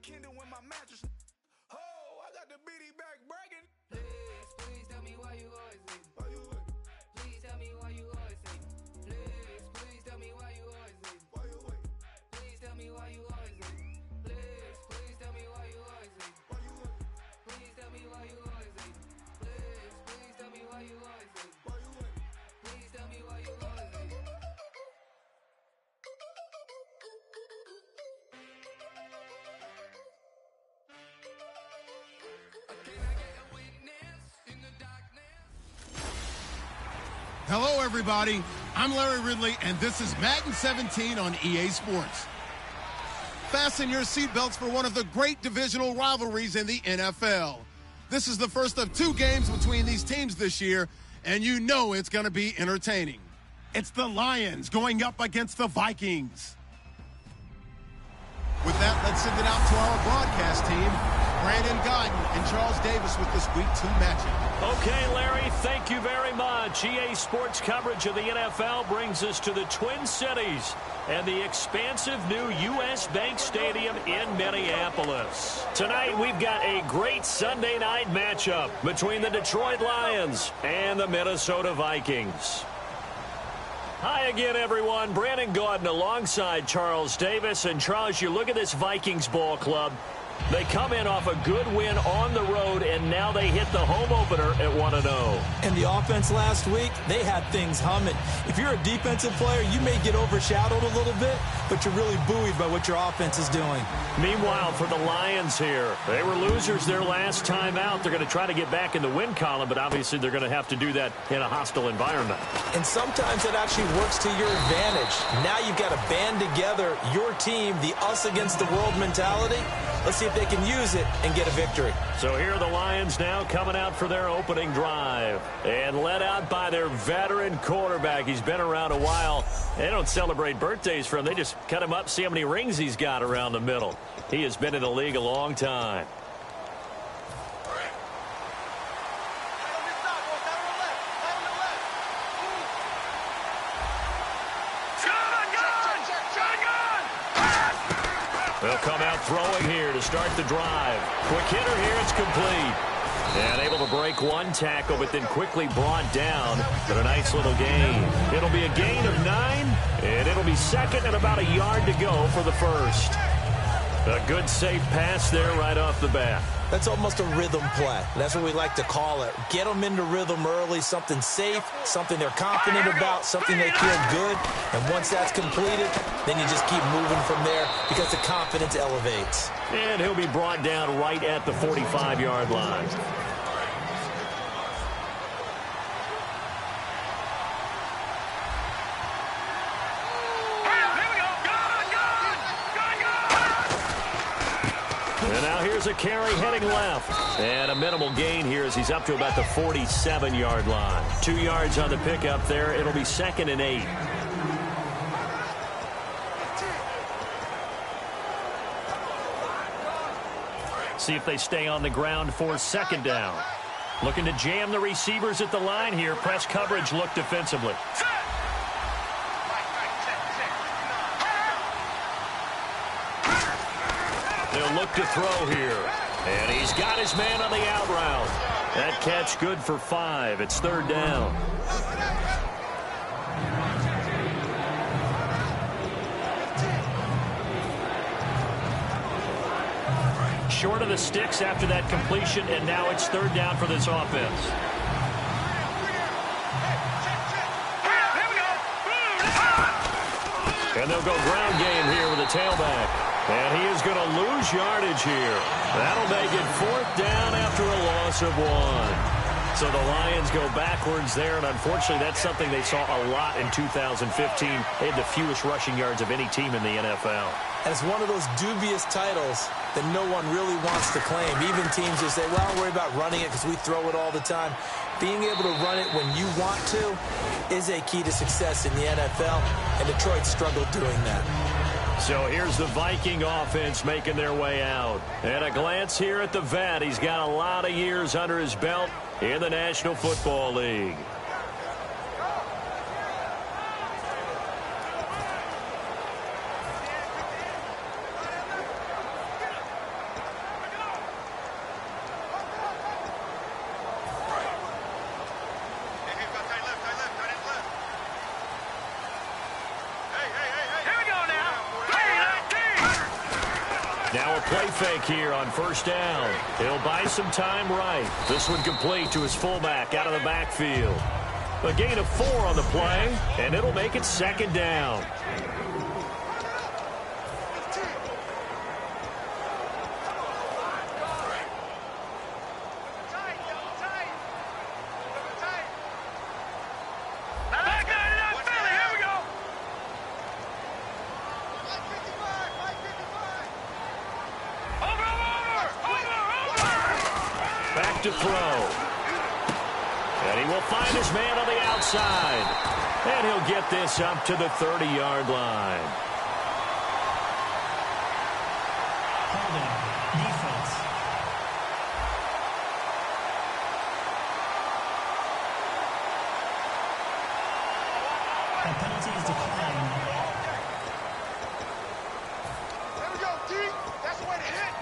kindle in my mattress. Oh, I got the BD back bragging. Please tell me why you always leave. Why you wait? Please tell me why you always leave. Please tell me why you always leave. Why you wait? Please tell me why you always leave. Please tell me why you always leave. Why you wait? Please tell me why you always leave. Please tell me why you always leave. Why you wait? Please tell me why you always leave. Hello, everybody. I'm Larry Ridley, and this is Madden 17 on EA Sports. Fasten your seatbelts for one of the great divisional rivalries in the NFL. This is the first of two games between these teams this year, and you know it's going to be entertaining. It's the Lions going up against the Vikings. With that, let's send it out to our broadcast team. Brandon Godden and Charles Davis with this Week 2 matchup. Okay, Larry, thank you very much. EA Sports coverage of the NFL brings us to the Twin Cities and the expansive new U.S. Bank Stadium in Minneapolis. Tonight, we've got a great Sunday night matchup between the Detroit Lions and the Minnesota Vikings. Hi again, everyone. Brandon Gaudin alongside Charles Davis. And, Charles, you look at this Vikings ball club. They come in off a good win on the road, and now they hit the home opener at 1-0. And the offense last week, they had things humming. If you're a defensive player, you may get overshadowed a little bit, but you're really buoyed by what your offense is doing. Meanwhile, for the Lions here, they were losers their last time out. They're going to try to get back in the win column, but obviously they're going to have to do that in a hostile environment. And sometimes it actually works to your advantage. Now you've got to band together your team, the us against the world mentality. Let's see if they can use it and get a victory. So here are the Lions now coming out for their opening drive. And led out by their veteran quarterback. He's been around a while. They don't celebrate birthdays for him. They just cut him up, see how many rings he's got around the middle. He has been in the league a long time. They'll come out throwing here to start the drive. Quick hitter here, it's complete. And able to break one tackle, but then quickly brought down. But a nice little gain. It'll be a gain of 9, and it'll be second and about a yard to go for the first. A good safe pass there right off the bat. That's almost a rhythm play. That's what we like to call it. Get them into rhythm early, something safe, something they're confident about, something they feel good. And once that's completed, then you just keep moving from there because the confidence elevates. And he'll be brought down right at the 45-yard line. And now here's a carry heading left. And a minimal gain here as he's up to about the 47-yard line. 2 yards on the pickup there. It'll be second and 8. See if they stay on the ground for second down. Looking to jam the receivers at the line here. Press coverage look defensively. They'll look to throw here. And he's got his man on the out route. That catch good for 5. It's third down. Short of the sticks after that completion, and now it's third down for this offense. And they'll go ground game here with a tailback. And he is going to lose yardage here. That'll make it fourth down after a loss of 1. So the Lions go backwards there, and unfortunately that's something they saw a lot in 2015. They had the fewest rushing yards of any team in the NFL. And it's one of those dubious titles that no one really wants to claim. Even teams who say, well, don't worry about running it because we throw it all the time. Being able to run it when you want to is a key to success in the NFL, and Detroit struggled doing that. So here's the Viking offense making their way out. And a glance here at the vet. He's got a lot of years under his belt in the National Football League. Now a play fake here on first down. He'll buy some time right. This one complete to his fullback out of the backfield. A gain of 4 on the play, and it'll make it second down. To throw. And he will find his man on the outside. And he'll get this up to the 30-yard line. Holding. Defense. That penalty is declined. There we go, D. That's the way to hit.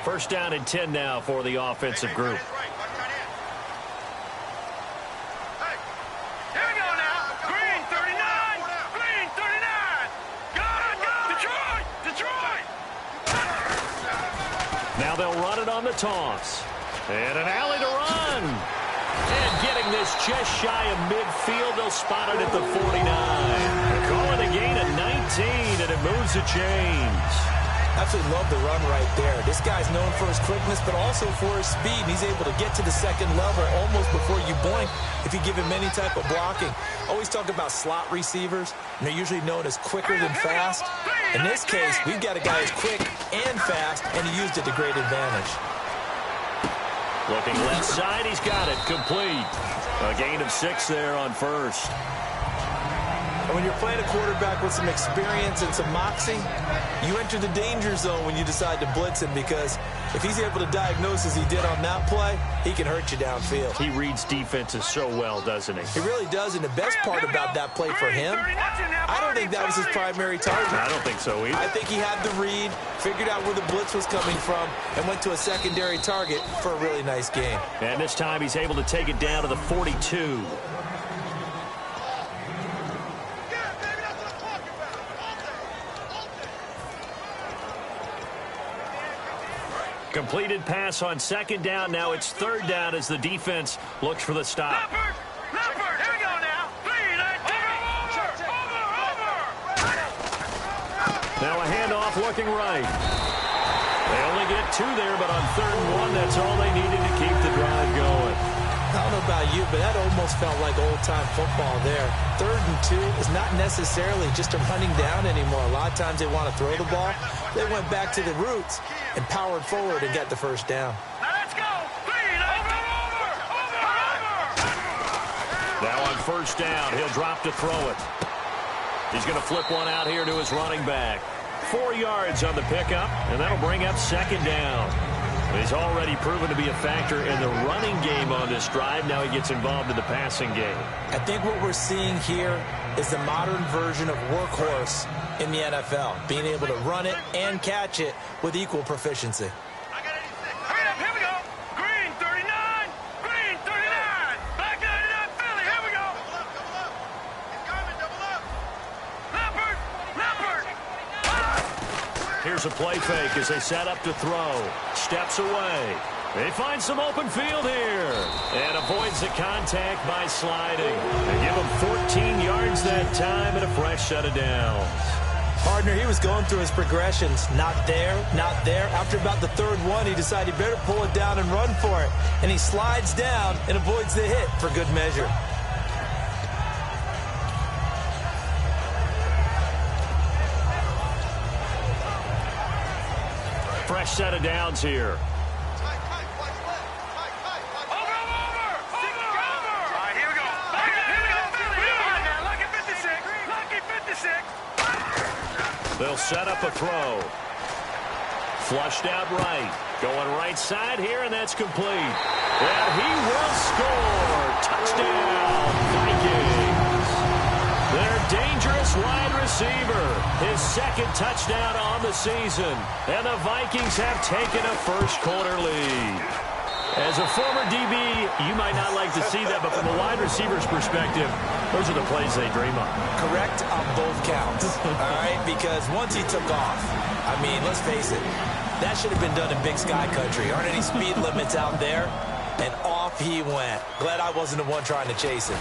First down and 10 now for the offensive group. Now they'll run it on the toss. And an alley to run. And getting this just shy of midfield, they'll spot it at the 49. They're calling a gain of 19, and it moves the chains. Absolutely love the run right there. This guy's known for his quickness, but also for his speed. And he's able to get to the second level almost before you blink if you give him any type of blocking. Always talk about slot receivers, and they're usually known as quicker than fast. In this case, we've got a guy who's quick and fast, and he used it to great advantage. Looking left side, he's got it. Complete. A gain of 6 there on first. And when you're playing a quarterback with some experience and some moxie, you enter the danger zone when you decide to blitz him, because if he's able to diagnose as he did on that play, he can hurt you downfield. He reads defenses so well, doesn't he? He really does, and the best part about that play for him, I don't think that was his primary target. I don't think so either. I think he had the read, figured out where the blitz was coming from, and went to a secondary target for a really nice game. And this time he's able to take it down to the 42. Completed pass on second down. Now it's third down as the defense looks for the stop. Leopard, here we go now. Now a handoff looking right. They only get 2 there, but on 3rd and 1, that's all they needed to keep the drive going. I don't know about you, but that almost felt like old-time football there. 3rd and 2 is not necessarily just a running down anymore. A lot of times they want to throw the ball. They went back to the roots and powered forward and got the first down. Now let's go. Now on first down, he'll drop to throw it. He's going to flip one out here to his running back. 4 yards on the pickup, and that'll bring up second down. He's already proven to be a factor in the running game on this drive. Now he gets involved in the passing game. I think what we're seeing here is the modern version of workhorse in the NFL, being able to run it and catch it with equal proficiency. Hurry up, here we go. Green 39, green 39. Black 99 Philly, here we go. Double up. It's coming, double up. Leopard. Here's a play fake as they set up to throw. Steps away. They find some open field here. And avoids the contact by sliding. They give him 14 yards that time and a fresh set of downs. Partner, he was going through his progressions. Not there, not there. After about the 3rd one, he decided he better pull it down and run for it. And he slides down and avoids the hit for good measure. Fresh set of downs here. They'll set up a throw. Flushed out right. Going right side here, and that's complete. And he will score. Touchdown, Vikings. Their dangerous wide receiver. His 2nd touchdown on the season. And the Vikings have taken a first quarter lead. As a former DB, you might not like to see that, but from a wide receiver's perspective, those are the plays they dream of. Correct on both counts, all right? Because once he took off, I mean, let's face it, that should have been done in Big Sky Country. Aren't any speed limits out there? And off he went. Glad I wasn't the one trying to chase him.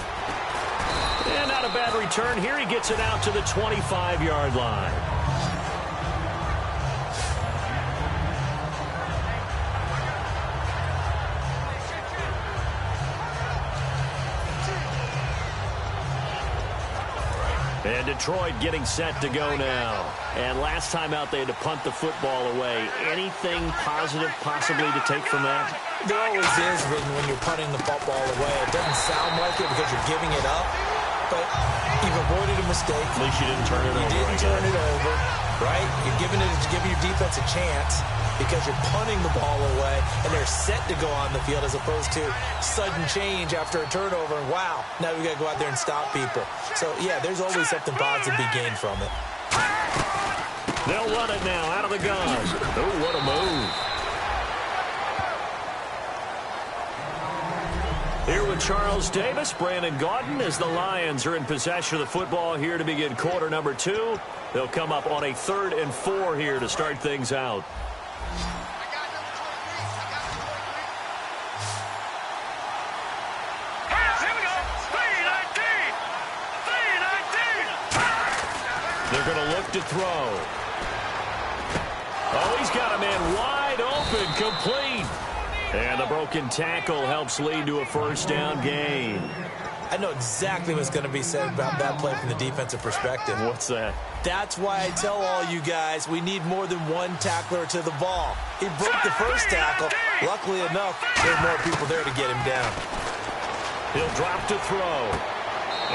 And not a bad return here. He gets it out to the 25-yard line. And Detroit getting set to go now. And last time out, they had to punt the football away. Anything positive possibly to take from that? There always is when you're punting the football away. It doesn't sound like it because you're giving it up, but you've avoided a mistake. At least you didn't turn it over. You didn't turn it over, right? You're giving your defense a chance because you're punting the ball away, and they're set to go on the field as opposed to sudden change after a turnover. And wow, now we got to go out there and stop people. So, yeah, there's always something positive to be gained from it. They'll run it now out of the gun. Oh, what a move. Here with Charles Davis, Brandon Gaudin, as the Lions are in possession of the football here to begin quarter number 2. They'll come up on a 3rd and 4 here to start things out. They're going to look to throw. Oh, he's got a man wide open, complete. And the broken tackle helps lead to a first down gain. I know exactly what's going to be said about that play from the defensive perspective. What's that? That's why I tell all you guys we need more than one tackler to the ball. He broke the first tackle. Luckily enough, there's more people there to get him down. He'll drop to throw.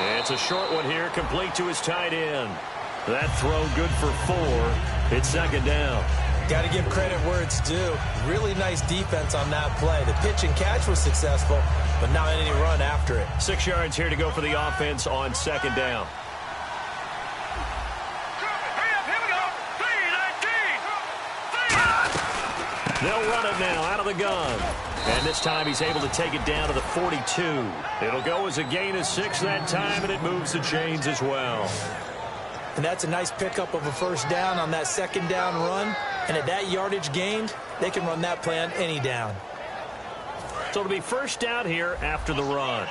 And it's a short one here, complete to his tight end. That throw good for 4. It's second down. Got to give credit where it's due. Really nice defense on that play. The pitch and catch was successful, but not any run after it. 6 yards here to go for the offense on second down. They'll run it now out of the gun. And this time he's able to take it down to the 42. It'll go as a gain of 6 that time, and it moves the chains as well. And that's a nice pickup of a first down on that second down run. And at that yardage gained, they can run that play on any down. So it'll be first down here after the run.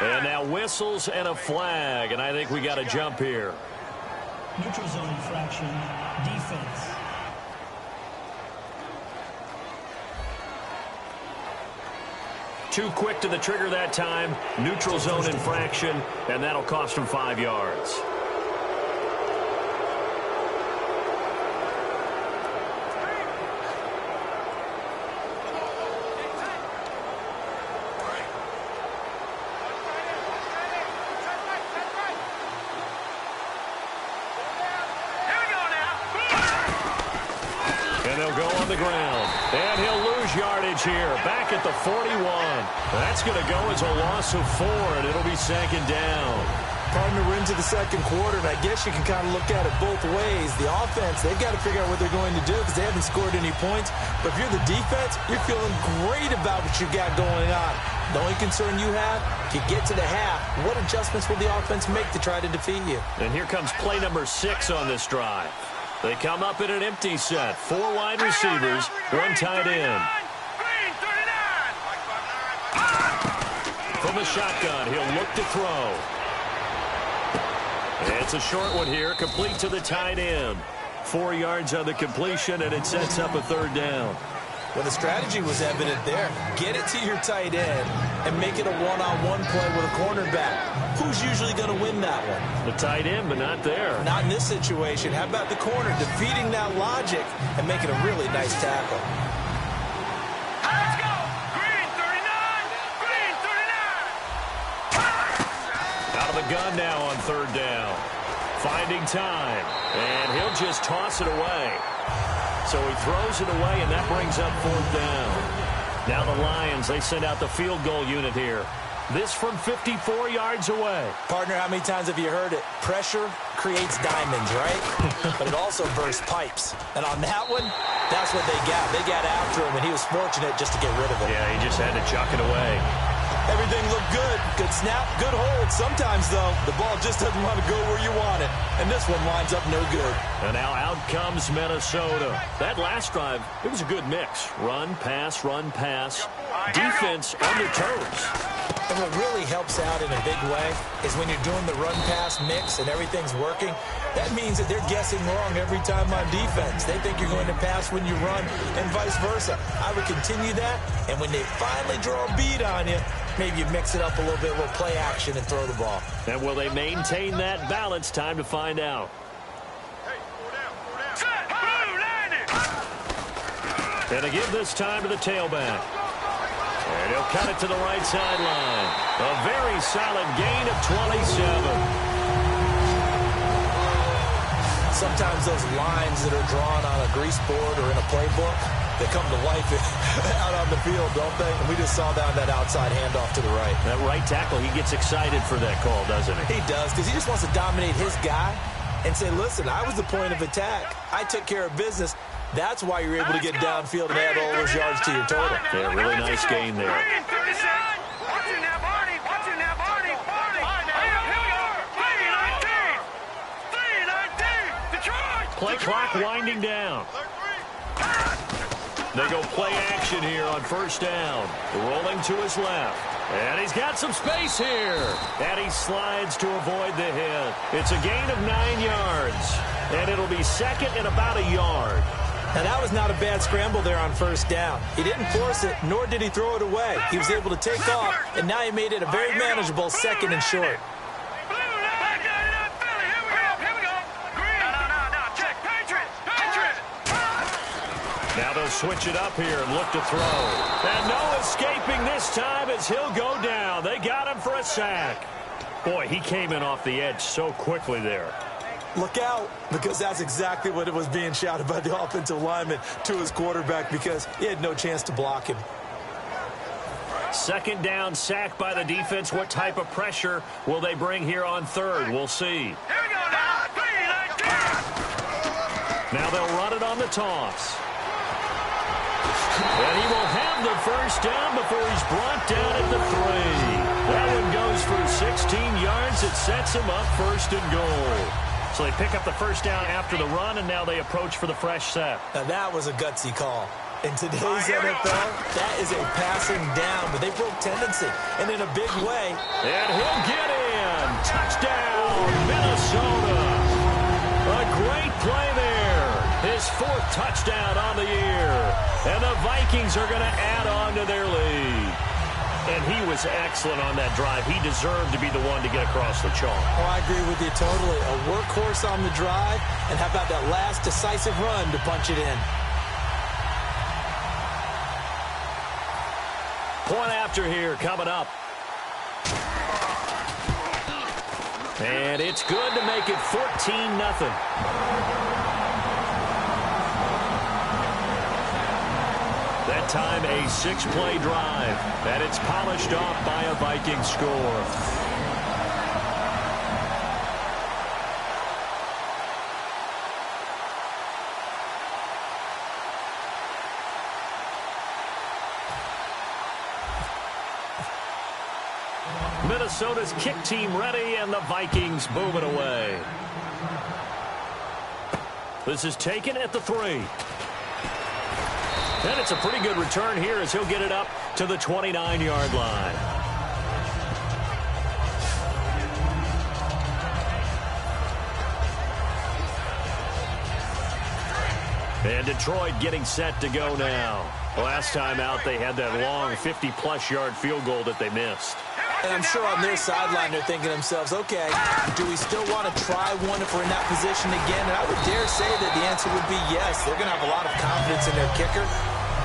And now whistles and a flag, and I think we got a jump here. Neutral zone infraction, defense. Too quick to the trigger that time. Neutral zone infraction, and that'll cost him 5 yards. And they'll go on the ground. And he'll lose yardage here. Back at the 41. That's going to go as a loss of 4, and it'll be second down. Partner, we're into the second quarter, and I guess you can kind of look at it both ways. The offense, they've got to figure out what they're going to do because they haven't scored any points. But if you're the defense, you're feeling great about what you got going on. The only concern you have, if you get to the half, what adjustments will the offense make to try to defeat you? And here comes play number 6 on this drive. They come up in an empty set. 4 wide receivers, 1 tight end. From the shotgun, he'll look to throw. It's a short one here, complete to the tight end. 4 yards on the completion, and it sets up a third down. Well, the strategy was evident there. Get it to your tight end and make it a one-on-one play with a cornerback. Who's usually going to win that one? The tight end, but not there. Not in this situation. How about the corner defeating that logic and making a really nice tackle? Let's go! Green 39! Green 39! Out of the gun now on third down. Finding time, and he'll just toss it away. So he throws it away, and that brings up fourth down. Now the Lions, they send out the field goal unit here. This from 54 yards away. Partner, how many times have you heard it? Pressure creates diamonds, right? But it also bursts pipes. And on that one, that's what they got. They got after him, and he was fortunate just to get rid of it. Yeah, he just had to chuck it away. Everything looked good. Good snap, good hold. Sometimes, though, the ball just doesn't want to go where you want it. And this one winds up no good. And now out comes Minnesota. That last drive, it was a good mix. Run, pass, run, pass. Defense on their toes. And what really helps out in a big way is when you're doing the run-pass mix and everything's working, that means that they're guessing wrong every time on defense. They think you're going to pass when you run and vice versa. I would continue that, and when they finally draw a bead on you, maybe you mix it up a little bit, a little play action, and throw the ball. And will they maintain that balance? Time to find out. And they give this time to the tailback. And he'll cut it to the right sideline. A very solid gain of 27. Sometimes those lines that are drawn on a grease board or in a playbook, they come to life out on the field, don't they? And we just saw that outside handoff to the right. That right tackle, he gets excited for that call, doesn't he? He does, because he just wants to dominate his guy and say, listen, I was the point of attack. I took care of business. That's why you're able to get downfield and add all those yards to your total. Yeah, really nice gain there. Play clock winding down. They go play action here on first down. Rolling to his left. And he's got some space here. And he slides to avoid the hit. It's a gain of 9 yards. And it'll be second and about a yard. Now, that was not a bad scramble there on first down. He didn't force it, nor did he throw it away. He was able to take off, and now he made it a very manageable second and short. Now they'll switch it up here and look to throw. And no escaping this time as he'll go down. They got him for a sack. Boy, he came in off the edge so quickly there. Look out, because that's exactly what it was being shouted by the offensive lineman to his quarterback, because he had no chance to block him. Second down, sack by the defense. What type of pressure will they bring here on third? We'll see. Now they'll run it on the toss. And he will have the first down before he's brought down at the 3. That one goes for 16 yards. It sets him up first and goal. So they pick up the first down after the run, and now they approach for the fresh set. Now that was a gutsy call. In today's NFL, that is a passing down, but they broke tendency, and in a big way. And he'll get in. Touchdown, Minnesota. A great play there. His 4th touchdown on the year. And the Vikings are going to add on to their lead. And he was excellent on that drive. He deserved to be the one to get across the chalk. Oh, I agree with you totally. A workhorse on the drive, and how about that last decisive run to punch it in? Point after here coming up. And it's good to make it 14-0. That time a 6-play drive, and it's polished off by a Viking score. Minnesota's kick team ready, and the Vikings moving away. This is taken at the 3. And it's a pretty good return here as he'll get it up to the 29-yard line. And Detroit getting set to go now. Last time out, they had that long 50-plus yard field goal that they missed. And I'm sure on their sideline they're thinking to themselves, okay, do we still want to try one if we're in that position again? And I would dare say that the answer would be yes. They're going to have a lot of confidence in their kicker.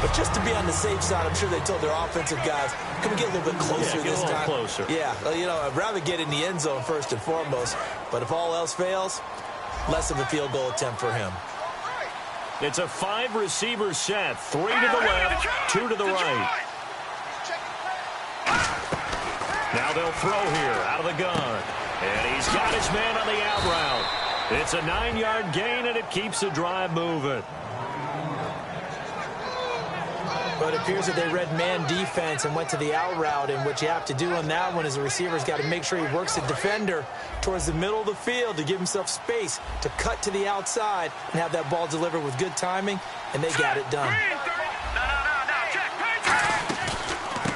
But just to be on the safe side, I'm sure they told their offensive guys, can we get a little bit closer this time? Closer. Yeah, you know, I'd rather get in the end zone first and foremost. But if all else fails, less of a field goal attempt for him. It's a 5-receiver set. 3 to the left, 2 to the right. Now they'll throw here out of the gun. And he's got his man on the out route. It's a 9-yard gain, and it keeps the drive moving. But it appears that they read man defense and went to the out route, and what you have to do on that one is the receiver's got to make sure he works the defender towards the middle of the field to give himself space to cut to the outside and have that ball delivered with good timing, and they got it done.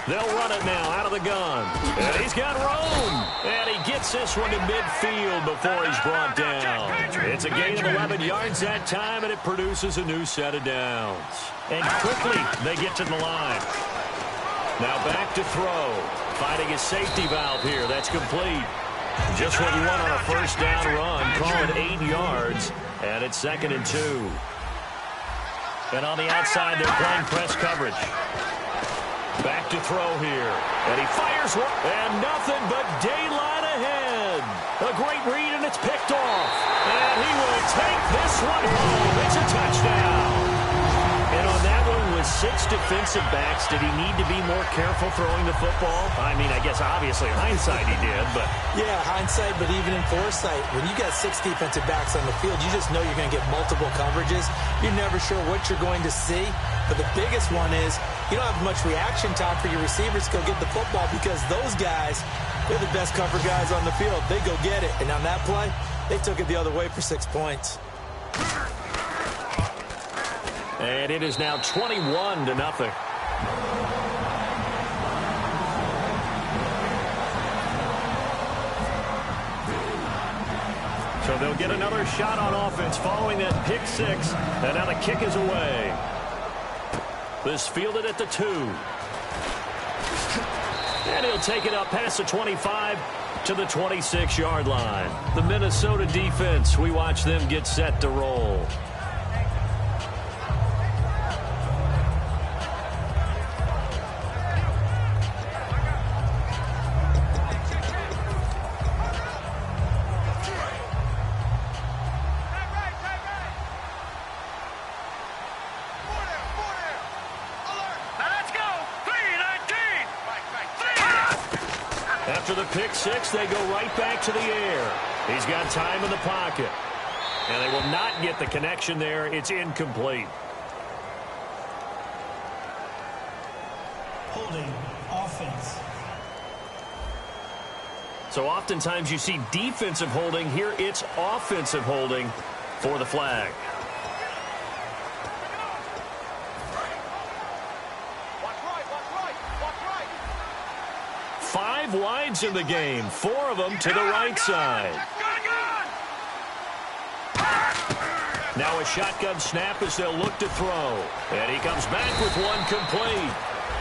They'll run it now out of the gun. And he's got room. And he gets this one to midfield before he's brought down. It's a gain of 11 yards that time, and it produces a new set of downs. And quickly, they get to the line. Now back to throw. Finding his safety valve here. That's complete. Just what you want on a first down run. Call it 8 yards. And it's 2nd and 2. And on the outside, they're playing press coverage. Back to throw here. And he fires one. And nothing but daylight ahead. A great read, and it's picked off. And he will take this one home. It's a touchdown. And on that one, with 6 defensive backs, did he need to be more careful throwing the football? I mean, I guess obviously hindsight he did, but... Yeah, hindsight, but even in foresight, when you got 6 defensive backs on the field, you just know you're going to get multiple coverages. You're never sure what you're going to see. But the biggest one is you don't have much reaction time for your receivers to go get the football because those guys, they're the best cover guys on the field. They go get it. And on that play, they took it the other way for 6 points. And it is now 21-0. So they'll get another shot on offense following that pick 6. And now the kick is away. This fielded at the 2. And he'll take it up past the 25 to the 26-yard line. The Minnesota defense, we watch them get set to roll. After the pick 6, they go right back to the air. He's got time in the pocket. And they will not get the connection there. It's incomplete. Holding offense. So oftentimes you see defensive holding. Here it's offensive holding for the flag. Five wides in the game, 4 of them to the right side. Now a shotgun snap as they'll look to throw. And he comes back with one complete.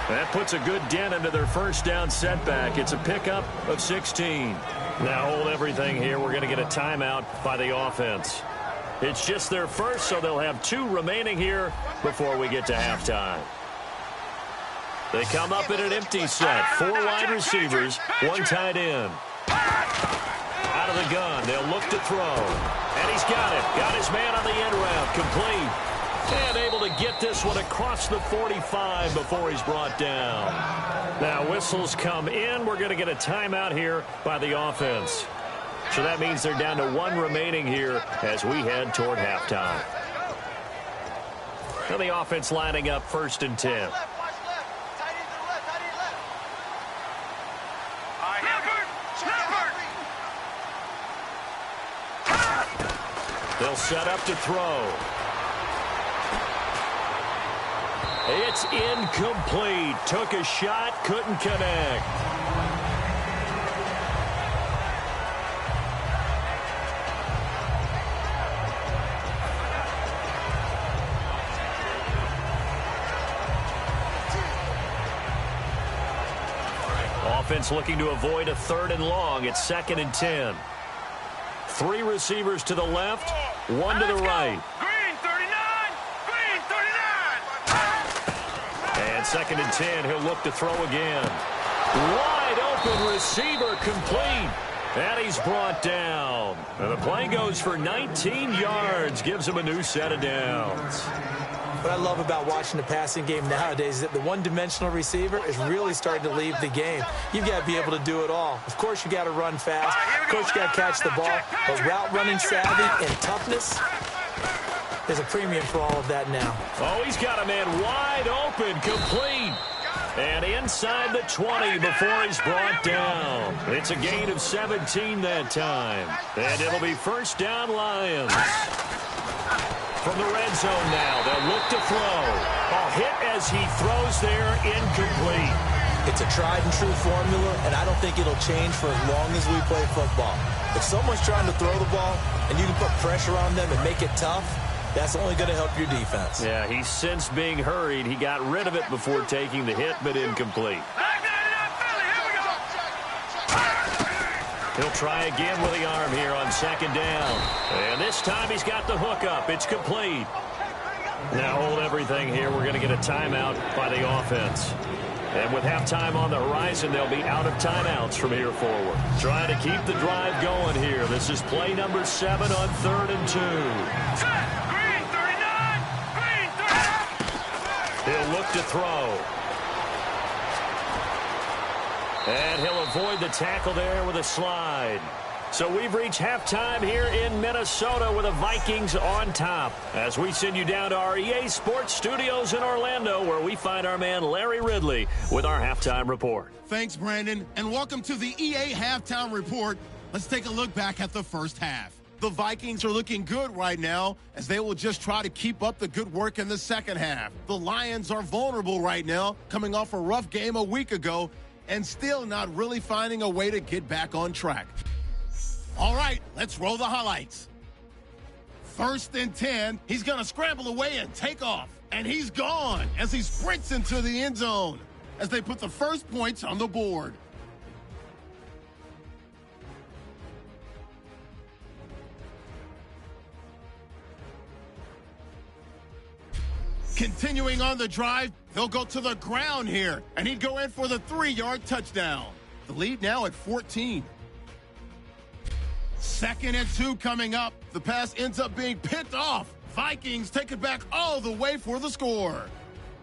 That puts a good dent into their first down setback. It's a pickup of 16. Now hold everything here. We're going to get a timeout by the offense. It's just their first, so they'll have 2 remaining here before we get to halftime. They come up in an empty set. 4 wide receivers, 1 tight end. Out of the gun, they'll look to throw. And he's got it. Got his man on the end route. Complete. And able to get this one across the 45 before he's brought down. Now whistles come in. We're going to get a timeout here by the offense. So that means they're down to 1 remaining here as we head toward halftime. Now the offense lining up 1st and 10. They'll set up to throw. It's incomplete. Took a shot, couldn't connect. Offense looking to avoid a 3rd and long. It's 2nd and 10. 3 receivers to the left, 1 to the right. Green 39! Green 39! And 2nd and 10, he'll look to throw again. Wide open receiver complete. And he's brought down. And the play goes for 19 yards, gives him a new set of downs. What I love about watching the passing game nowadays is that the one-dimensional receiver is really starting to leave the game. You've got to be able to do it all. Of course, you got to run fast. Of course, you got to catch the ball. But route running savvy and toughness, there's a premium for all of that now. Oh, he's got a man wide open, complete. And inside the 20 before he's brought down. It's a gain of 17 that time. And it'll be first down, Lions. From the red zone now, they'll look to throw. A hit as he throws there, incomplete. It's a tried-and-true formula, and I don't think it'll change for as long as we play football. If someone's trying to throw the ball, and you can put pressure on them and make it tough, that's only going to help your defense. Yeah, he's since being hurried. He got rid of it before taking the hit, but incomplete. He'll try again with the arm here on second down. And this time he's got the hook up. It's complete. Now hold everything here. We're going to get a timeout by the offense. And with halftime on the horizon, they'll be out of timeouts from here forward. Trying to keep the drive going here. This is play number 7 on 3rd and 2. He'll look to throw. And he'll avoid the tackle there with a slide. So we've reached halftime here in Minnesota with the Vikings on top. As we send you down to our EA Sports Studios in Orlando, where we find our man Larry Ridley with our halftime report. Thanks, Brandon, and welcome to the EA Halftime Report. Let's take a look back at the first half. The Vikings are looking good right now as they will just try to keep up the good work in the second half. The Lions are vulnerable right now, coming off a rough game a week ago and still not really finding a way to get back on track. All right, let's roll the highlights. 1st and 10, he's going to scramble away and take off. And he's gone as he sprints into the end zone as they put the first points on the board. Continuing on the drive, they'll go to the ground here, and he'd go in for the 3-yard touchdown. The lead now at 14. 2nd and 2 coming up. The pass ends up being picked off. Vikings take it back all the way for the score.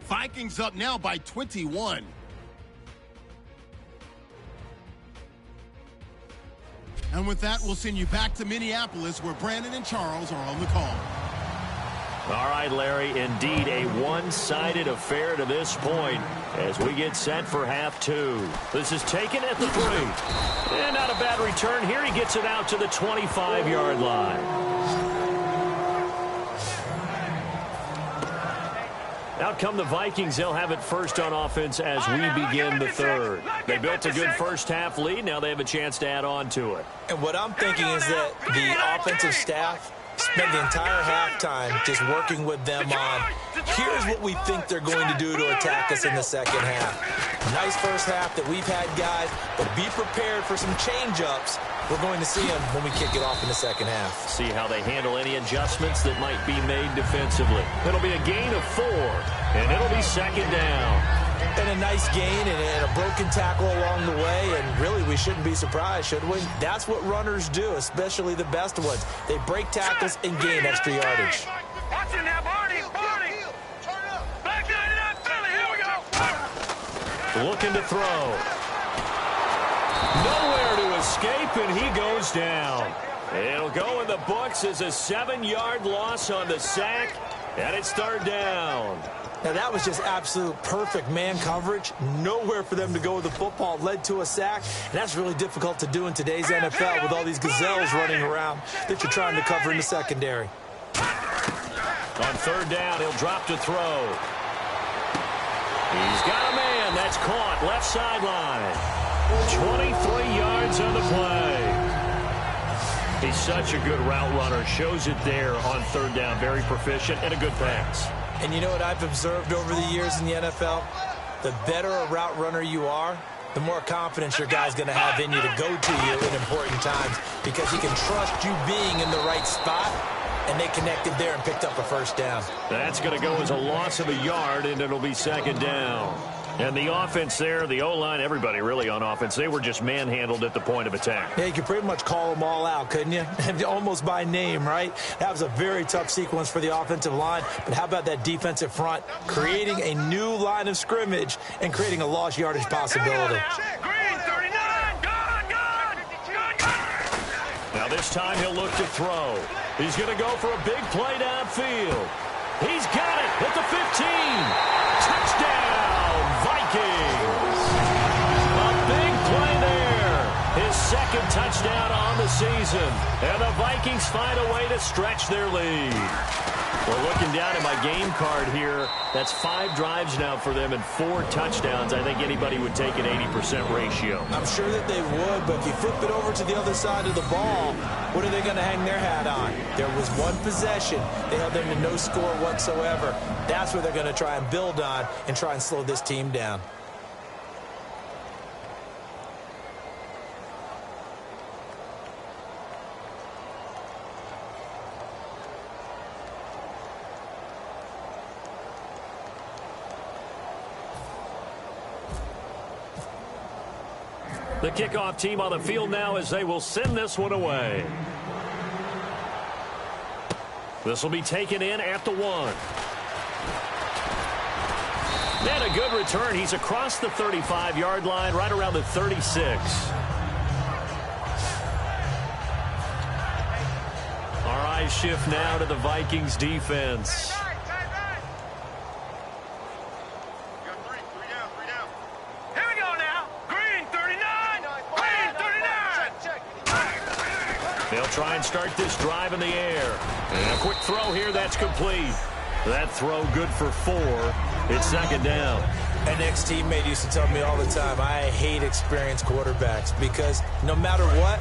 Vikings up now by 21. And with that, we'll send you back to Minneapolis, where Brandon and Charles are on the call. All right, Larry, indeed a one-sided affair to this point as we get set for half 2. This is taken at the 3. And not a bad return here. He gets it out to the 25-yard line. Out come the Vikings. They'll have it first on offense as we begin the 3rd. They built a good first-half lead. Now they have a chance to add on to it. And what I'm thinking is that the offensive staff spent the entire halftime just working with them on, here's what we think they're going to do to attack us in the second half. Nice first half that we've had, guys, but be prepared for some change-ups. We're going to see them when we kick it off in the second half. See how they handle any adjustments that might be made defensively. It'll be a gain of 4, and it'll be second down. And a nice gain and a broken tackle along the way, and really we shouldn't be surprised, should we? That's what runners do, especially the best ones. They break tackles and gain extra yardage. Watch it now, Barney. Back line it up, Philly. Here we go. Looking to throw. Nowhere to escape, and he goes down. It'll go in the books as a 7-yard loss on the sack, and it's 3rd down. Now, that was just absolute perfect man coverage. Nowhere for them to go with the football. Led to a sack. And that's really difficult to do in today's NFL with all these gazelles running around that you're trying to cover in the secondary. On 3rd down, he'll drop to throw. He's got a man. That's caught. Left sideline. 23 yards on the play. He's such a good route runner. Shows it there on 3rd down. Very proficient and a good pass. And you know what I've observed over the years in the NFL? The better a route runner you are, the more confidence your guy's going to have in you to go to you in important times because he can trust you being in the right spot, and they connected there and picked up a first down. That's going to go as a loss of a yard, and it'll be second down. And the offense there, the O-line, everybody really on offense, they were just manhandled at the point of attack. Yeah, you could pretty much call them all out, couldn't you? Almost by name, right? That was a very tough sequence for the offensive line. But how about that defensive front creating a new line of scrimmage and creating a lost yardage possibility? Green 39, gone. Now this time he'll look to throw. He's going to go for a big play downfield. He's got it at the 15. Touchdown, Vikings. A big play there. His second touchdown on the season. And the Vikings find a way to stretch their lead. We're looking down at my game card here. That's 5 drives now for them and 4 touchdowns. I think anybody would take an 80% ratio. I'm sure that they would, but if you flip it over to the other side of the ball, what are they going to hang their hat on? There was one possession. They held them to no score whatsoever. That's what they're going to try and build on and try and slow this team down. The kickoff team on the field now as they will send this one away. This will be taken in at the 1. And a good return. He's across the 35-yard line, right around the 36. Our eyes shift now to the Vikings defense. They'll try and start this drive in the air. And a quick throw here, that's complete. That throw good for 4. It's second down. An ex-teammate used to tell me all the time, I hate experienced quarterbacks because no matter what,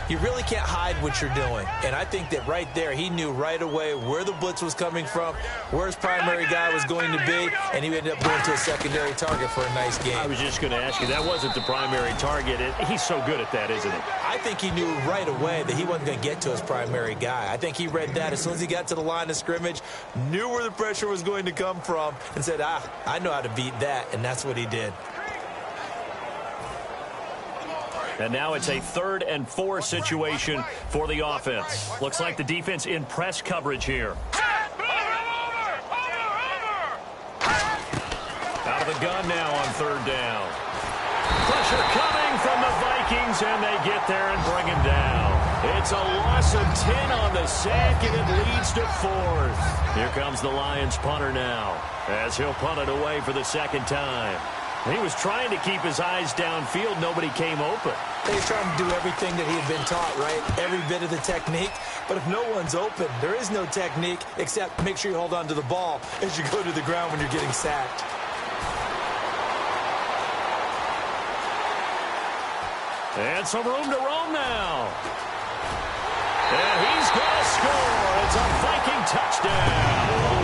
you really can't hide what you're doing. And I think that right there, he knew right away where the blitz was coming from, where his primary guy was going to be, and he ended up going to a secondary target for a nice game. I was just going to ask you, that wasn't the primary target. He's so good at that, isn't he? I think he knew right away that he wasn't going to get to his primary guy. I think he read that as soon as he got to the line of scrimmage, knew where the pressure was going to come from, and said, I know how to beat that, and that's what he did. And now it's a 3rd and 4 situation for the offense. Looks like the defense in press coverage here. Out of the gun now on 3rd down. Pressure coming from the Vikings, and they get there and bring him down. It's a loss of 10 on the sack, and it leads to 4th. Here comes the Lions punter now, as he'll punt it away for the 2nd time. He was trying to keep his eyes downfield. Nobody came open. He's trying to do everything that he had been taught, right? Every bit of the technique. But if no one's open, there is no technique except make sure you hold on to the ball as you go to the ground when you're getting sacked. And some room to roam now. And he's going to score. It's a Viking touchdown.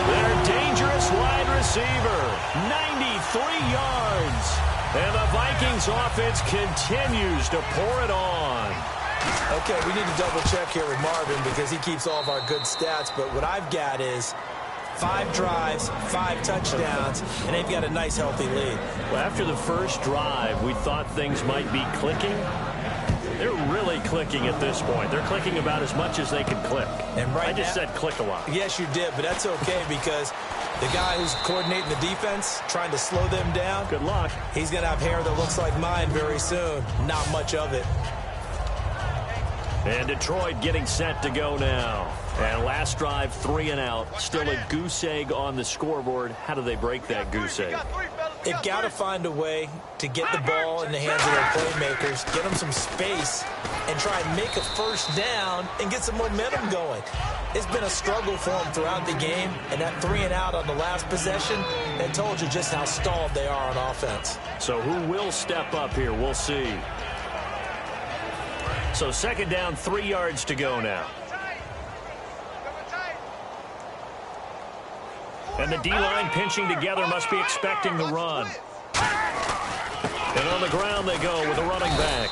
Their dangerous wide receiver, 93 yards. And the Vikings offense continues to pour it on. Okay, we need to double check here with Marvin because he keeps all of our good stats. But what I've got is 5 drives, 5 touchdowns, and they've got a nice, healthy lead. Well, after the first drive, we thought things might be clicking. They're really clicking at this point. They're clicking about as much as they can click. And right I just said click a lot. Yes, you did, but that's okay because the guy who's coordinating the defense, trying to slow them down, good luck. He's going to have hair that looks like mine very soon. Not much of it. And Detroit getting set to go now. And last drive, 3 and out. Still a goose egg on the scoreboard. How do they break that goose egg? They've got to find a way to get the ball in the hands of their playmakers, get them some space, and try and make a first down and get some momentum going. It's been a struggle for them throughout the game, and that 3 and out on the last possession, that told you just how stalled they are on offense. So who will step up here? We'll see. So 2nd down, 3 yards to go now. And the D-line pinching together, must be expecting the run. And on the ground they go with a running back.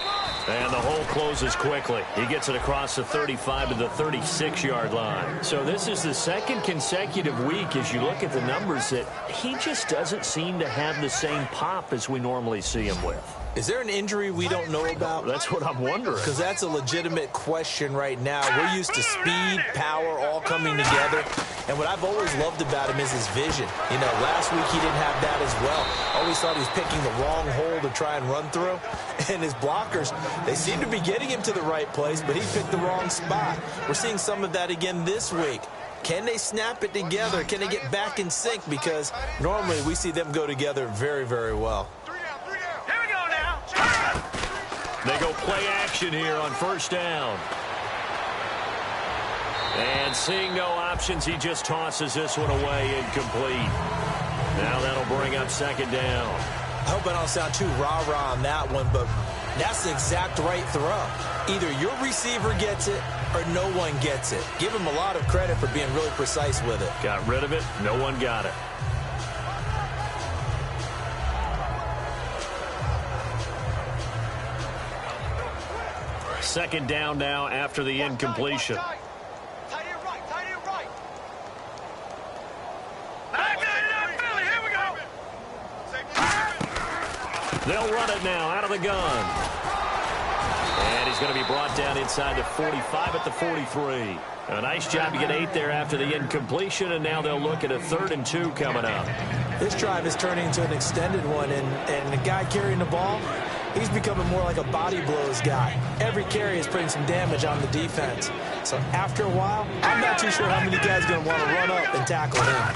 And the hole closes quickly. He gets it across the 35 to the 36-yard line. So this is the second consecutive week, as you look at the numbers, that he just doesn't seem to have the same pop as we normally see him with. Is there an injury we don't know about? That's what I'm wondering. Because that's a legitimate question right now. We're used to speed, power, all coming together. And what I've always loved about him is his vision. You know, last week he didn't have that as well. Always thought he was picking the wrong hole to try and run through. And his blockers, they seem to be getting him to the right place, but he picked the wrong spot. We're seeing some of that again this week. Can they snap it together? Can they get back in sync? Because normally we see them go together very, very well. They go play action here on first down. And seeing no options, he just tosses this one away incomplete. Now that'll bring up second down. I hope I don't sound too rah-rah on that one, but that's the exact right throw. Either your receiver gets it or no one gets it. Give him a lot of credit for being really precise with it. Got rid of it. No one got it. Second down now after the incompletion. They'll run it now out of the gun. And he's going to be brought down inside the 45 at the 43. A nice job to get 8 there after the incompletion, and now they'll look at a 3rd and 2 coming up. This drive is turning into an extended one, and the guy carrying the ball, he's becoming more like a body blows guy. Every carry is putting some damage on the defense. So after a while, I'm not too sure how many guys are going to want to run up and tackle him.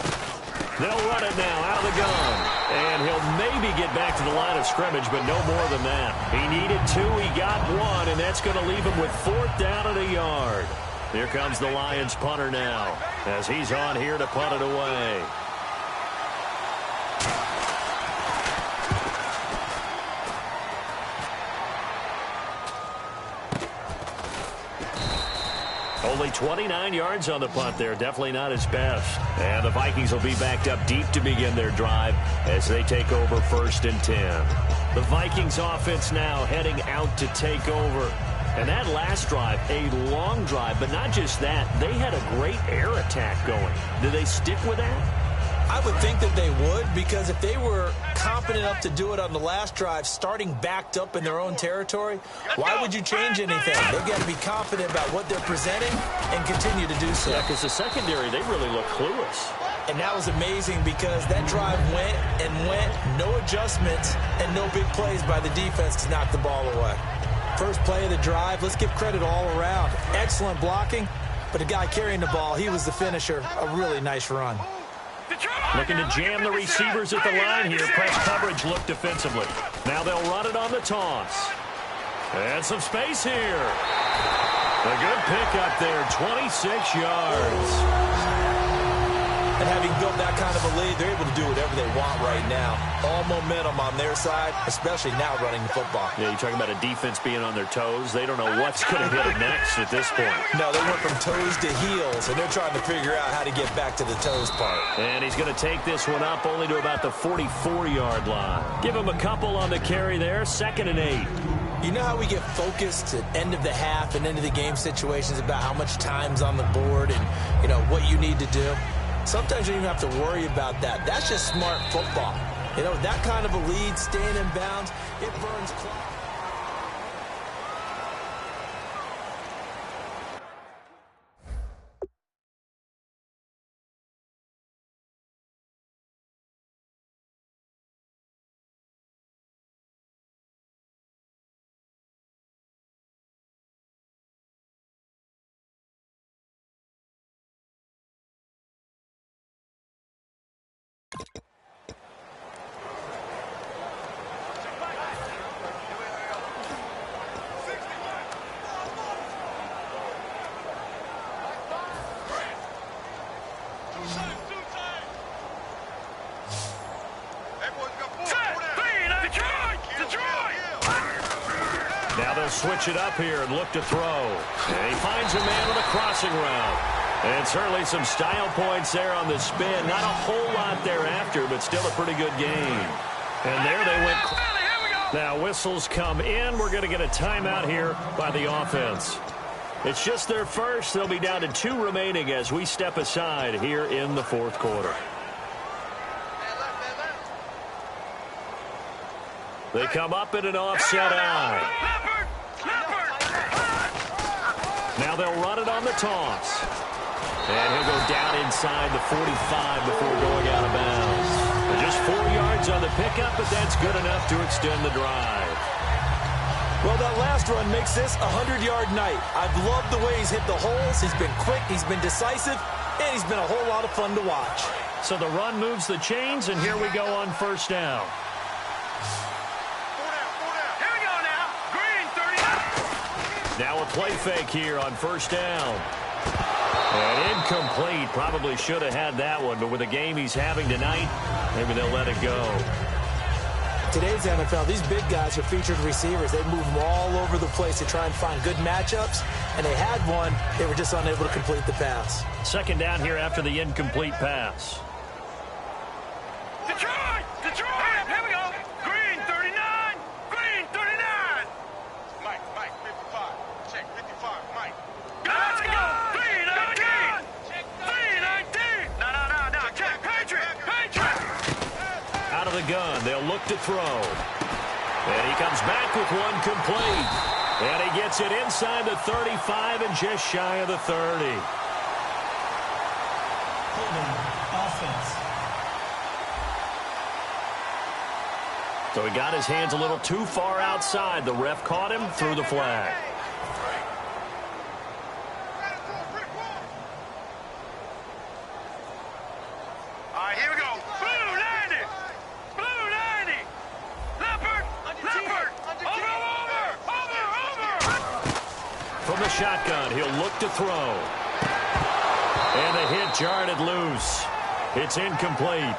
They'll run it now out of the gun. And he'll maybe get back to the line of scrimmage, but no more than that. He needed 2, he got 1, and that's going to leave him with 4th down and a yard. Here comes the Lions punter now, as he's on here to punt it away. Only 29 yards on the punt there. Definitely not his best. And the Vikings will be backed up deep to begin their drive as they take over 1st and 10. The Vikings offense now heading out to take over. And that last drive, a long drive, but not just that. They had a great air attack going. Do they stick with that? I would think that they would, because if they were confident enough to do it on the last drive, starting backed up in their own territory, why would you change anything? They've got to be confident about what they're presenting and continue to do so. Yeah, because the secondary, they really look clueless. And that was amazing because that drive went and went, no adjustments and no big plays by the defense to knock the ball away. First play of the drive, let's give credit all around. Excellent blocking, but the guy carrying the ball, he was the finisher. A really nice run. Looking to jam the receivers at the line here. Press coverage look defensively. Now they'll run it on the toss. And some space here. A good pickup there, 26 yards. And having built that kind of a lead, they're able to do whatever they want right now. All momentum on their side, especially now running the football. Yeah, you're talking about a defense being on their toes. They don't know what's going to hit them next at this point. No, they went from toes to heels, and they're trying to figure out how to get back to the toes part. And he's going to take this one up only to about the 44-yard line. Give him a couple on the carry there, 2nd and 8. You know how we get focused at end of the half and end of the game situations about how much time's on the board and, you know, what you need to do? Sometimes you don't even have to worry about that. That's just smart football. You know, that kind of a lead, staying in bounds, it burns clock. Now they'll switch it up here and look to throw. And he finds a man with a crossing route. And certainly some style points there on the spin. Not a whole lot thereafter, but still a pretty good game. And there they went. Here we go. Now whistles come in. We're going to get a timeout here by the offense. It's just their first. They'll be down to 2 remaining as we step aside here in the fourth quarter. They come up in an offset eye. Now they'll run it on the toss. And he'll go down inside the 45 before going out of bounds. Just 4 yards on the pickup, but that's good enough to extend the drive. Well, that last run makes this a 100-yard night. I've loved the way he's hit the holes. He's been quick, he's been decisive, and he's been a whole lot of fun to watch. So the run moves the chains, and here we go on first down. Here we go now. Green 39. Now a play fake here on first down. And incomplete. Probably should have had that one, but with the game he's having tonight, maybe they'll let it go. Today's NFL, these big guys are featured receivers. They move them all over the place to try and find good matchups, and they had one. They were just unable to complete the pass. Second down here after the incomplete pass. Detroit! Detroit! Here we go. Green 39. Green 39. Mike, 55. Check 55, Mike. Let's go. 319. 319. No. Check. Patriot. Out of the gun, they'll look to throw. And he comes back with one complete. And he gets it inside the 35 and just shy of the 30. Holding offense. So he got his hands a little too far outside. The ref caught him, threw the flag. All right, here we go. Blue 90. Blue 90. Leopard. Over. From the shotgun, he'll look to throw. And the hit jarred it loose. It's incomplete.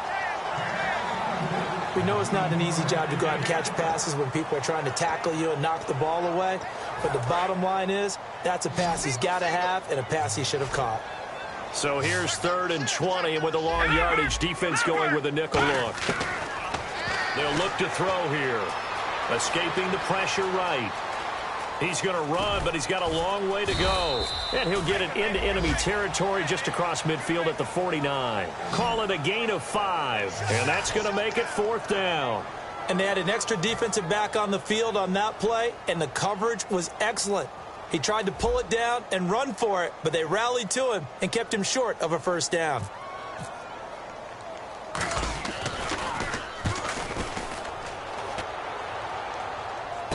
We know it's not an easy job to go out and catch passes when people are trying to tackle you and knock the ball away. But the bottom line is, that's a pass he's got to have and a pass he should have caught. So here's 3rd and 20, and with a long yardage, defense going with a nickel look. They'll look to throw here. Escaping the pressure right. He's going to run, but he's got a long way to go. And he'll get it into enemy territory just across midfield at the 49. Call it a gain of 5, and that's going to make it 4th down. And they had an extra defensive back on the field on that play, and the coverage was excellent. He tried to pull it down and run for it, but they rallied to him and kept him short of a first down.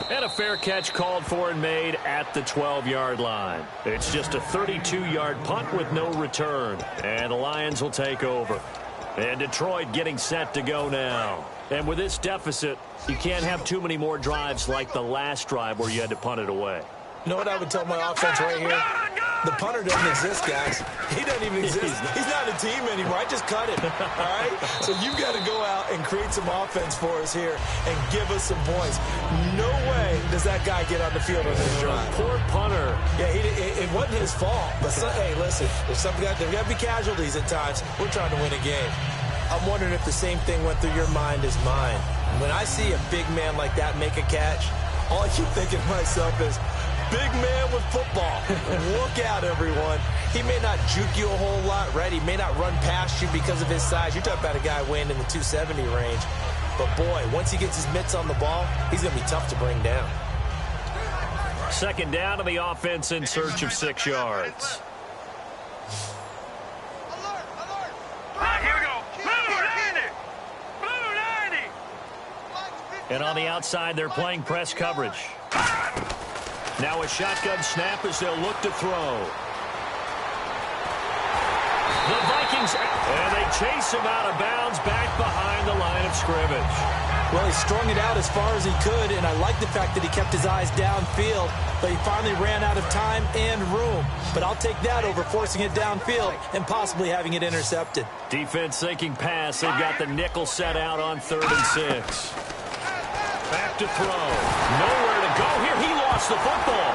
And a fair catch called for and made at the 12-yard line. It's just a 32-yard punt with no return. And the Lions will take over. And Detroit getting set to go now. And with this deficit, you can't have too many more drives like the last drive where you had to punt it away. You know what I would tell my offense right here? The punter doesn't exist, guys. He doesn't even exist. He's not a team anymore. I just cut him, all right? So you've got to go out and create some offense for us here and give us some points. No way does that guy get on the field on this drive. Poor punter. Yeah, it wasn't his fault. But, hey, listen, there's got to be casualties at times. We're trying to win a game. I'm wondering if the same thing went through your mind as mine. When I see a big man like that make a catch, all I keep thinking to myself is, big man with football. Look out, everyone. He may not juke you a whole lot, right? He may not run past you because of his size. You're talking about a guy weighing in the 270 range. But, boy, once he gets his mitts on the ball, he's going to be tough to bring down. Second down to the offense in search of 6 yards. Here we go. Blue 90. Blue 90. And on the outside, they're playing press coverage. Now a shotgun snap as they'll look to throw. The Vikings, and they chase him out of bounds back behind the line of scrimmage. Well, he strung it out as far as he could, and I like the fact that he kept his eyes downfield, but he finally ran out of time and room. But I'll take that over forcing it downfield and possibly having it intercepted. Defense thinking pass. They've got the nickel set out on 3rd and 6. Back to throw. Nowhere to go here. He lost the football.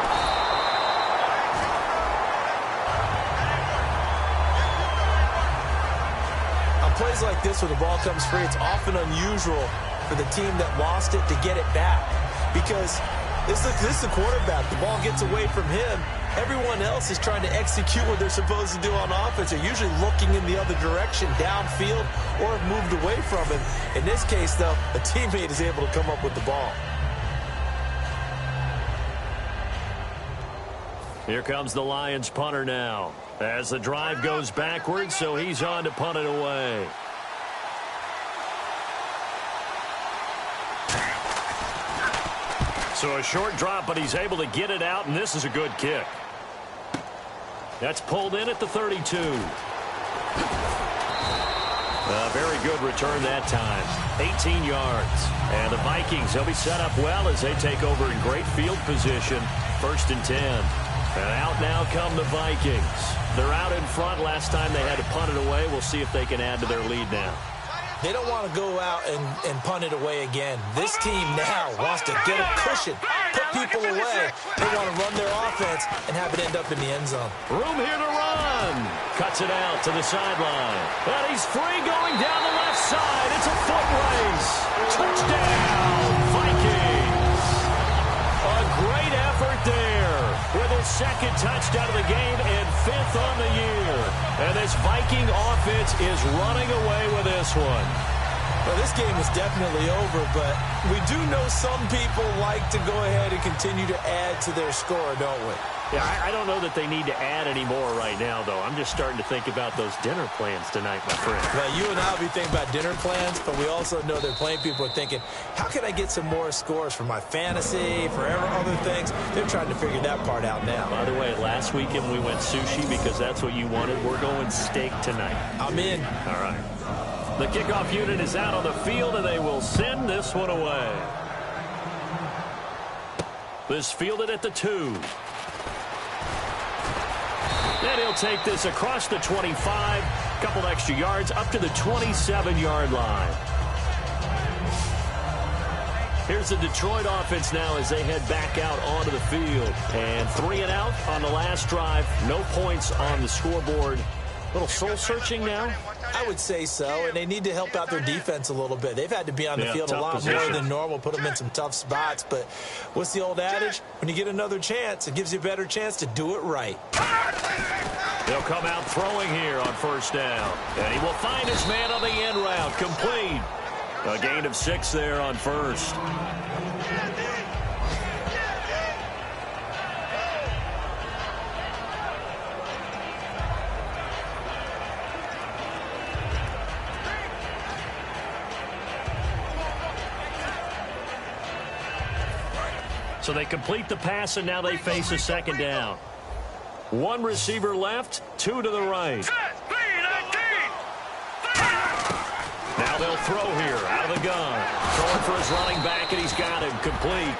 On plays like this where the ball comes free, it's often unusual for the team that lost it to get it back. Because this is the quarterback. The ball gets away from him. Everyone else is trying to execute what they're supposed to do on offense. They're usually looking in the other direction, downfield, or have moved away from him. In this case, though, a teammate is able to come up with the ball. Here comes the Lions punter now. As the drive goes backwards, so he's on to punt it away. So a short drop, but he's able to get it out, and this is a good kick. That's pulled in at the 32. A very good return that time. 18 yards. And the Vikings, they'll be set up well as they take over in great field position. 1st and 10. And out now come the Vikings. They're out in front. Last time they had to punt it away. We'll see if they can add to their lead now. They don't want to go out and punt it away again. This team now wants to get a cushion, put people away. They want to run their offense and have it end up in the end zone. Room here to run. Cuts it out to the sideline. And he's free going down the left side. It's a foot race. Touchdown, Vikings. A great effort there with his 2nd touchdown of the game and 5th on the year. And this Viking offense is running away with this one. Well, this game is definitely over, but we do know some people like to go ahead and continue to add to their score, don't we? Yeah, I don't know that they need to add any more right now, though. I'm just starting to think about those dinner plans tonight, my friend. Well, you and I will be thinking about dinner plans, but we also know that plenty of people are thinking, how can I get some more scores for my fantasy, for other things? They're trying to figure that part out now. By the way, last weekend we went sushi because that's what you wanted. We're going steak tonight. I'm in. All right. The kickoff unit is out on the field, and they will send this one away. This fielded at the 2. And he'll take this across the 25, couple extra yards, up to the 27-yard line. Here's the Detroit offense now as they head back out onto the field. And 3 and out on the last drive. No points on the scoreboard. A little soul-searching now? I would say so, and they need to help out their defense a little bit. They've had to be on the field a lot more than normal, put them in some tough spots. But what's the old adage? When you get another chance, it gives you a better chance to do it right. They'll come out throwing here on 1st down. And he will find his man on the end route. Complete. A gain of 6 there on 1st. So they complete the pass, and now they face a 2nd down. 1 receiver left, 2 to the right. Now they'll throw here out of the gun. Throwing for his running back, and he's got him complete.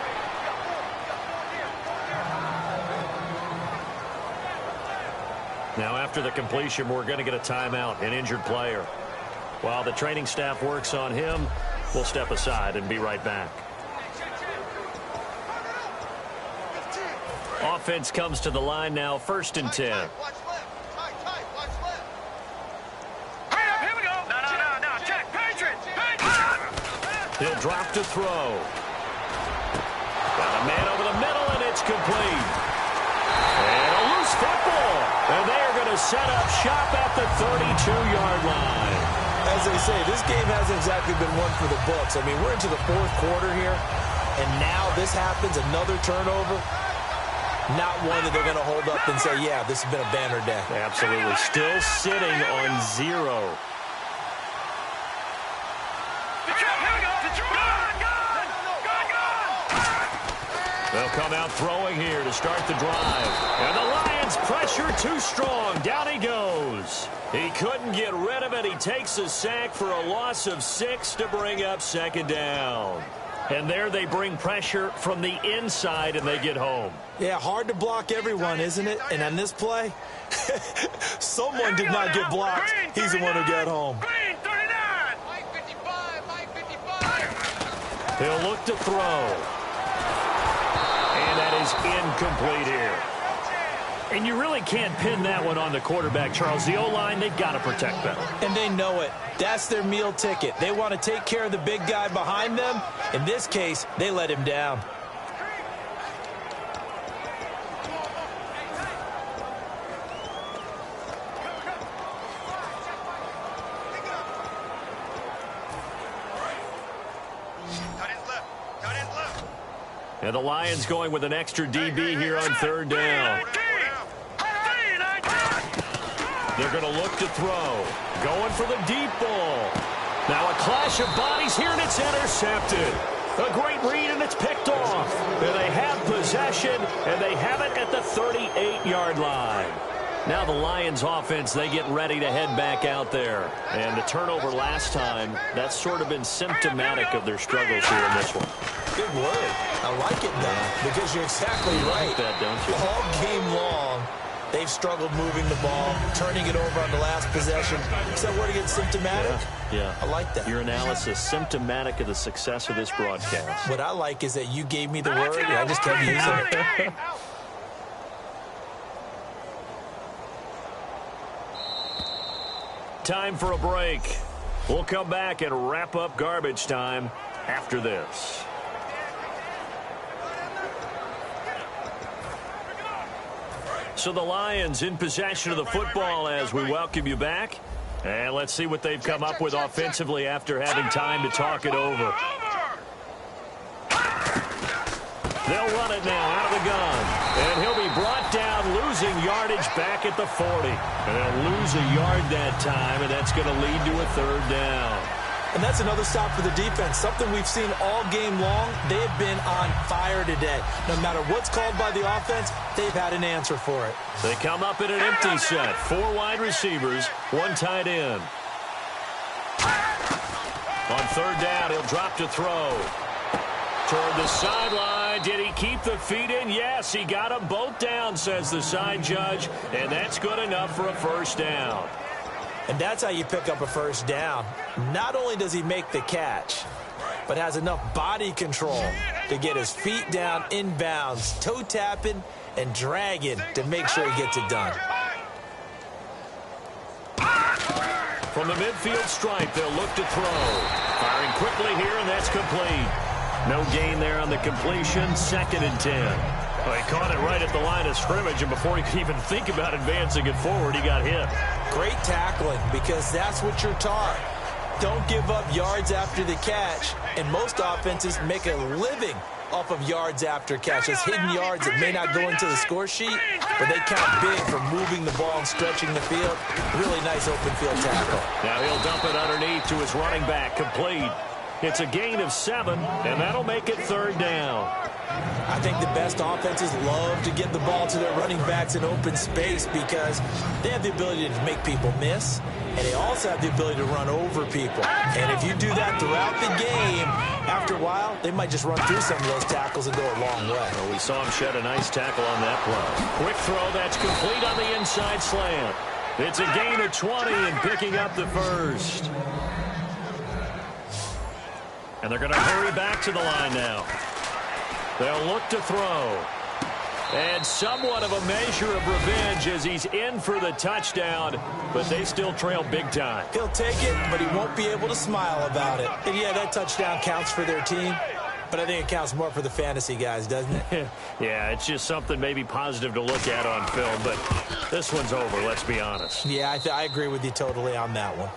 Now after the completion, we're going to get a timeout, an injured player. While the training staff works on him, we'll step aside and be right back. Offense comes to the line now, 1st and 10. Here we go. No. Check. Patriots. He'll drop to throw. Got a man over the middle, and it's complete. And a loose football. And they are going to set up shop at the 32-yard line. As they say, this game hasn't exactly been one for the books. I mean, we're into the 4th quarter here, and now this happens, another turnover. Not one that they're going to hold up and say, yeah, this has been a banner day. Absolutely. Still sitting on 0. They'll come out throwing here to start the drive. And the Lions pressure too strong. Down he goes. He couldn't get rid of it. He takes a sack for a loss of 6 to bring up 2nd down. And there they bring pressure from the inside, and they get home. Yeah, hard to block everyone, isn't it? And on this play, someone did not get blocked. He's the one who got home. Green 39. Mike 55. He'll look to throw. And that is incomplete here. And you really can't pin that one on the quarterback, Charles. The O-line, they've got to protect better. And they know it. That's their meal ticket. They want to take care of the big guy behind them. In this case, they let him down. And the Lions going with an extra DB here on third down. They're going to look to throw. Going for the deep ball. Now a clash of bodies here, and it's intercepted. A great read, and it's picked off. And they have possession, and they have it at the 38-yard line. Now the Lions offense, they get ready to head back out there. And the turnover last time, that's sort of been symptomatic of their struggles here in this one. Good word. I like it, Don, because you're exactly right. Like that, don't you? All game long, they've struggled moving the ball, turning it over on the last possession. Is that word against symptomatic? Yeah. I like that. Your analysis, symptomatic of the success of this broadcast. What I like is that you gave me the word, and I just kept using it. Time for a break. We'll come back and wrap up garbage time after this. So the Lions in possession of the football as we welcome you back. And let's see what they've come up with offensively after having time to talk it over. They'll run it now out of the gun. And he'll be brought down, losing yardage back at the 40. And they'll lose a yard that time, and that's going to lead to a third down. And that's another stop for the defense, something we've seen all game long. They have been on fire today. No matter what's called by the offense, they've had an answer for it. They come up in an empty set. 4 wide receivers, 1 tight end. On third down, he'll drop to throw. Toward the sideline. Did he keep the feet in? Yes, he got them both down, says the side judge. And that's good enough for a first down. And that's how you pick up a first down. Not only does he make the catch, but has enough body control to get his feet down inbounds, toe tapping and dragging to make sure he gets it done. From the midfield stripe, they'll look to throw. Firing quickly here, and that's complete. No gain there on the completion. 2nd and 10. Well, he caught it right at the line of scrimmage, and before he could even think about advancing it forward, he got hit. Great tackling, because that's what you're taught. Don't give up yards after the catch, and most offenses make a living off of yards after catches, hidden yards that may not go into the score sheet, but they count big for moving the ball and stretching the field. Really nice open field tackle. Now he'll dump it underneath to his running back, complete. It's a gain of 7, and that'll make it third down. I think the best offenses love to get the ball to their running backs in open space because they have the ability to make people miss, and they also have the ability to run over people. And if you do that throughout the game, after a while, they might just run through some of those tackles and go a long way. Well, we saw him shed a nice tackle on that play. Quick throw, that's complete on the inside slant. It's a gain of 20 and picking up the first. And they're going to hurry back to the line now. They'll look to throw. And somewhat of a measure of revenge as he's in for the touchdown, but they still trail big time. He'll take it, but he won't be able to smile about it. And yeah, that touchdown counts for their team, but I think it counts more for the fantasy guys, doesn't it? Yeah, it's just something maybe positive to look at on film, but this one's over, let's be honest. Yeah, I agree with you totally on that one.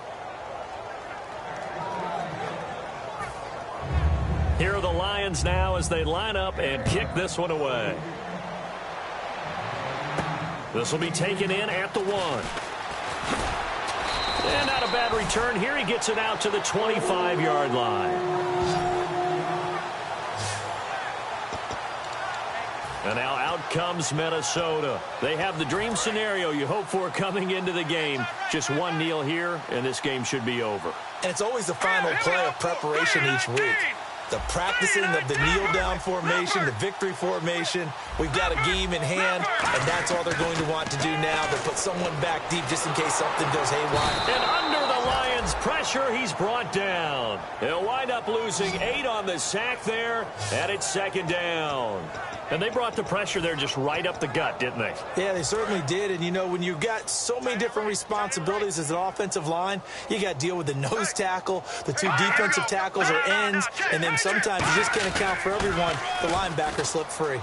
Here are the Lions now as they line up and kick this one away. This will be taken in at the 1. And not a bad return here. He gets it out to the 25-yard line. And now out comes Minnesota. They have the dream scenario you hope for coming into the game. Just one kneel here, and this game should be over. And it's always the final play of preparation each week. The practicing of the kneel-down formation, the victory formation. We've got a game in hand, and that's all they're going to want to do now. They'll put someone back deep just in case something goes haywire. And under the Lions' pressure, he's brought down. He'll wind up losing 8 on the sack there, and it's 2nd down. And they brought the pressure there just right up the gut, didn't they? Yeah, they certainly did. And, you know, when you've got so many different responsibilities as an offensive line, you got to deal with the nose tackle, the two defensive tackles or ends, and then sometimes you just can't account for everyone. The linebacker slipped free.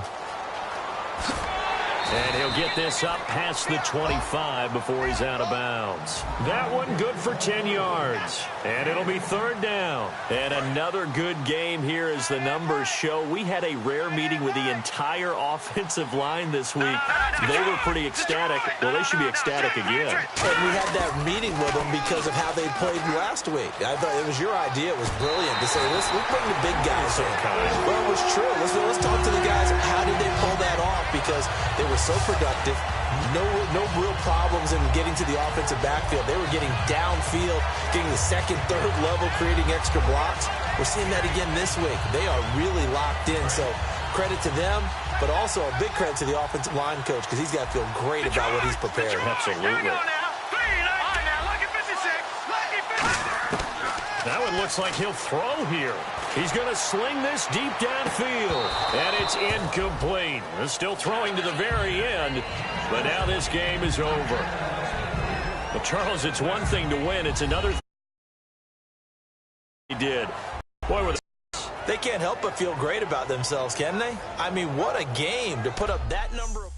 And he'll get this up past the 25 before he's out of bounds. That one good for 10 yards. And it'll be third down. And another good game here as the numbers show. We had a rare meeting with the entire offensive line this week. They were pretty ecstatic. Well, they should be ecstatic again. And we had that meeting with them because of how they played last week. I thought it was your idea. It was brilliant to say, let's bring the big guys in. Well, it was true. Let's talk to the guys. How did they pull that off? Because they were so productive. No real problems in getting to the offensive backfield. They were getting downfield, getting the second, third level, creating extra blocks. We're seeing that again this week. They are really locked in. So credit to them, but also a big credit to the offensive line coach because he's got to feel great about what he's prepared. Absolutely. That one looks like he'll throw here. He's going to sling this deep downfield. And it's incomplete. They're still throwing to the very end. But now this game is over. But Charles, it's one thing to win. It's another thing he did. Boy, they can't help but feel great about themselves, can they? I mean, what a game to put up that number of